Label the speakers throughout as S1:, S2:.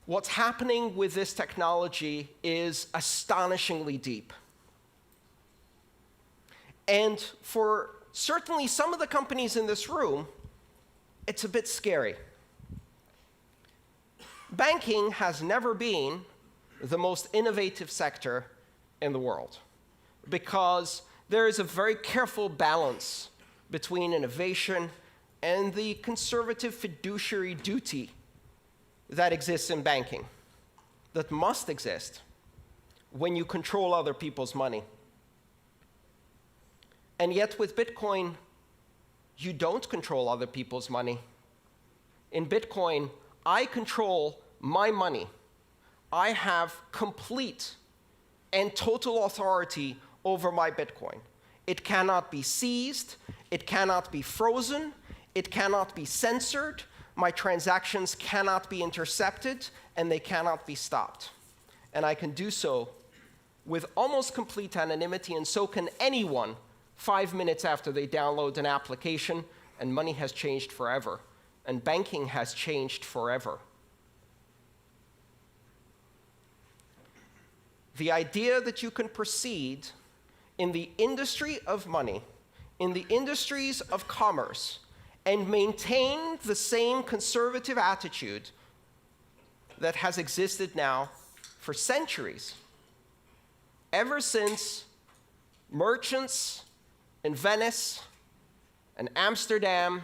S1: What's happening with this technology is astonishingly deep. And for certainly some of the companies in this room, it's a bit scary. Banking has never been the most innovative sector in the world because there is a very careful balance between innovation and the conservative fiduciary duty that exists in banking, that must exist when you control other people's money. And yet with Bitcoin, you don't control other people's money. In Bitcoin, I control my money. I have complete and total authority over my Bitcoin. It cannot be seized, it cannot be frozen, it cannot be censored, my transactions cannot be intercepted, and they cannot be stopped. And I can do so with almost complete anonymity, and so can anyone 5 minutes after they download an application, and money has changed forever, and banking has changed forever. The idea that you can proceed in the industry of money, in the industries of commerce, and maintain the same conservative attitude that has existed now for centuries, ever since merchants in Venice and Amsterdam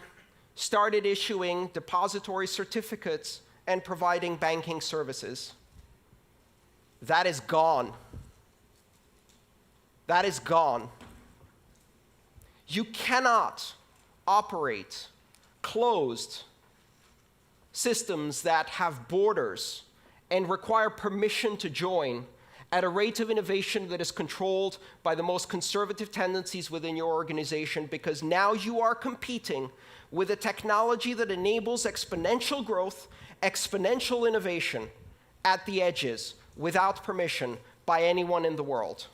S1: started issuing depository certificates and providing banking services. That is gone. That is gone. You cannot operate closed systems that have borders and require permission to join at a rate of innovation that is controlled by the most conservative tendencies within your organization, because now you are competing with a technology that enables exponential growth, exponential innovation at the edges without permission by anyone in the world.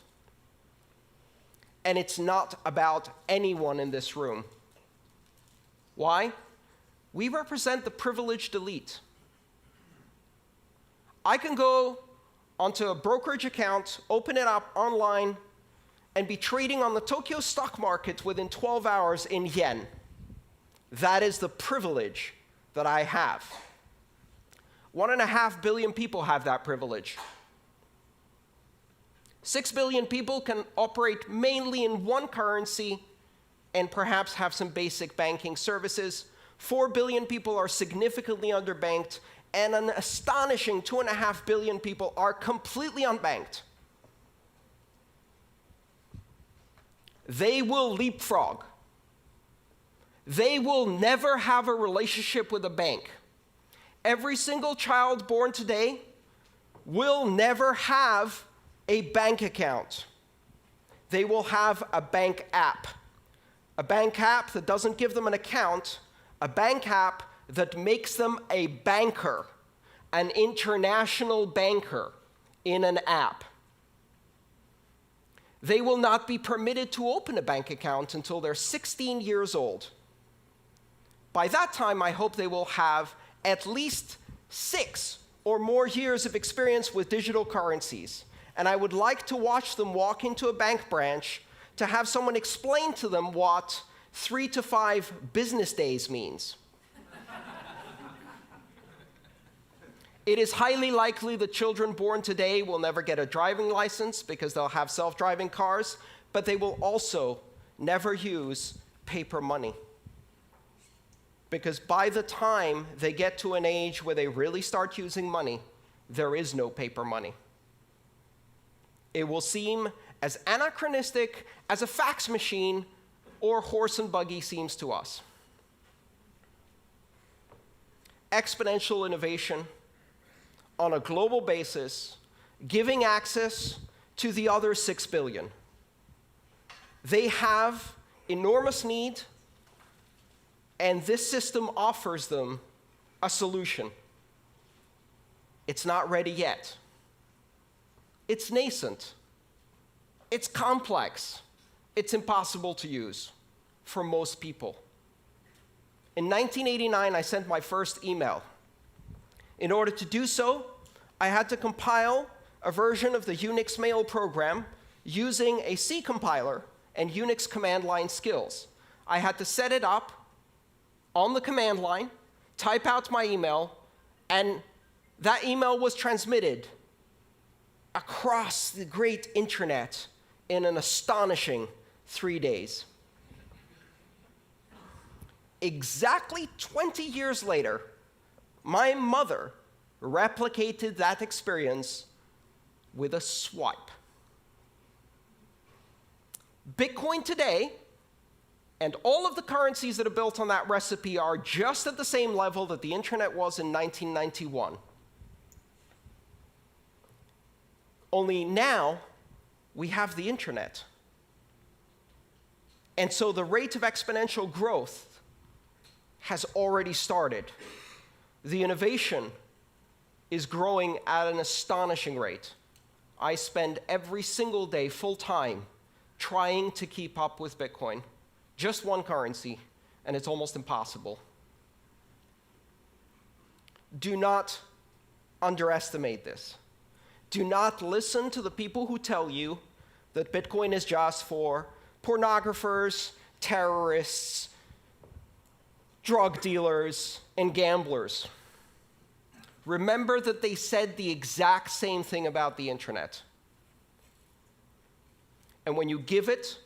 S1: And it's not about anyone in this room. Why? We represent the privileged elite. I can go onto a brokerage account, open it up online, and be trading on the Tokyo stock market within 12 hours in yen. That is the privilege that I have. 1.5 billion people have that privilege. 6 billion people can operate mainly in one currency and perhaps have some basic banking services. 4 billion people are significantly underbanked, and an astonishing 2.5 billion people are completely unbanked. They will leapfrog. They will never have a relationship with a bank. Every single child born today will never have a bank account. They will have a bank app. A bank app that doesn't give them an account, a bank app that makes them a banker, an international banker in an app. They will not be permitted to open a bank account until they're 16 years old. By that time, I hope they will have at least 6 or more years of experience with digital currencies. And I would like to watch them walk into a bank branch to have someone explain to them what 3 to 5 business days means. It is highly likely that children born today will never get a driving license because they'll have self-driving cars, but they will also never use paper money. Because by the time they get to an age where they really start using money, there is no paper money. It will seem as anachronistic as a fax machine or horse and buggy seems to us. Exponential innovation on a global basis, giving access to the other 6 billion. They have enormous need, and this system offers them a solution. It's not ready yet. It's nascent. It's complex. It's impossible to use for most people. In 1989, I sent my first email. In order to do so, I had to compile a version of the Unix mail program using a C compiler and Unix command line skills. I had to set it up on the command line, type out my email, and that email was transmitted across the great internet in an astonishing 3 days. Exactly 20 years later, my mother replicated that experience with a swipe. Bitcoin today and all of the currencies that are built on that recipe are just at the same level that the internet was in 1991. Only now we have the internet. And so the rate of exponential growth has already started. The innovation is growing at an astonishing rate. I spend every single day full-time trying to keep up with Bitcoin. Just one currency, and it's almost impossible. Do not underestimate this. Do not listen to the people who tell you that Bitcoin is just for pornographers, terrorists, drug dealers, and gamblers. Remember that they said the exact same thing about the internet. And when you give it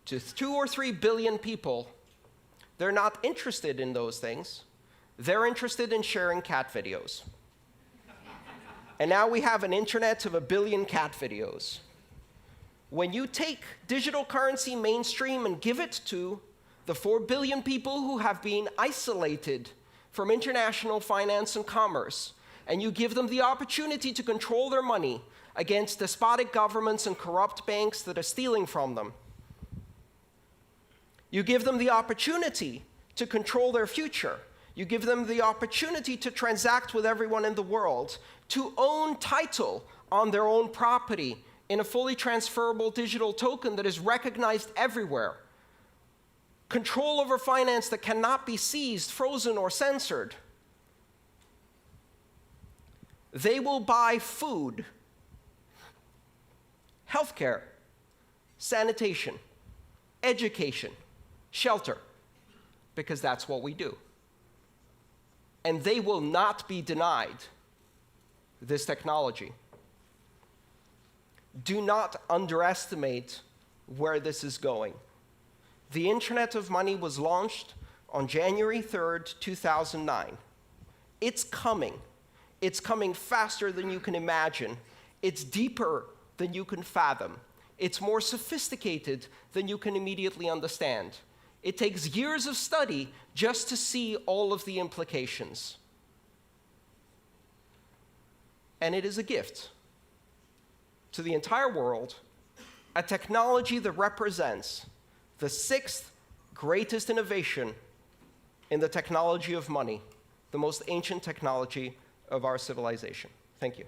S1: to 2 or 3 billion people, they're not interested in those things. They're interested in sharing cat videos. And now we have an internet of 1 billion cat videos. When you take digital currency mainstream and give it to the 4 billion people who have been isolated from international finance and commerce, and you give them the opportunity to control their money against despotic governments and corrupt banks that are stealing from them, you give them the opportunity to control their future. You give them the opportunity to transact with everyone in the world, to own title on their own property in a fully transferable digital token that is recognized everywhere. Control over finance that cannot be seized, frozen, or censored. They will buy food, healthcare, sanitation, education, shelter, because that's what we do. And they will not be denied this technology. Do not underestimate where this is going. The Internet of Money was launched on January 3rd, 2009. It's coming. It's coming faster than you can imagine. It's deeper than you can fathom. It's more sophisticated than you can immediately understand. It takes years of study just to see all of the implications. And it is a gift to the entire world, a technology that represents the 6th greatest innovation in the technology of money, the most ancient technology of our civilization. Thank you.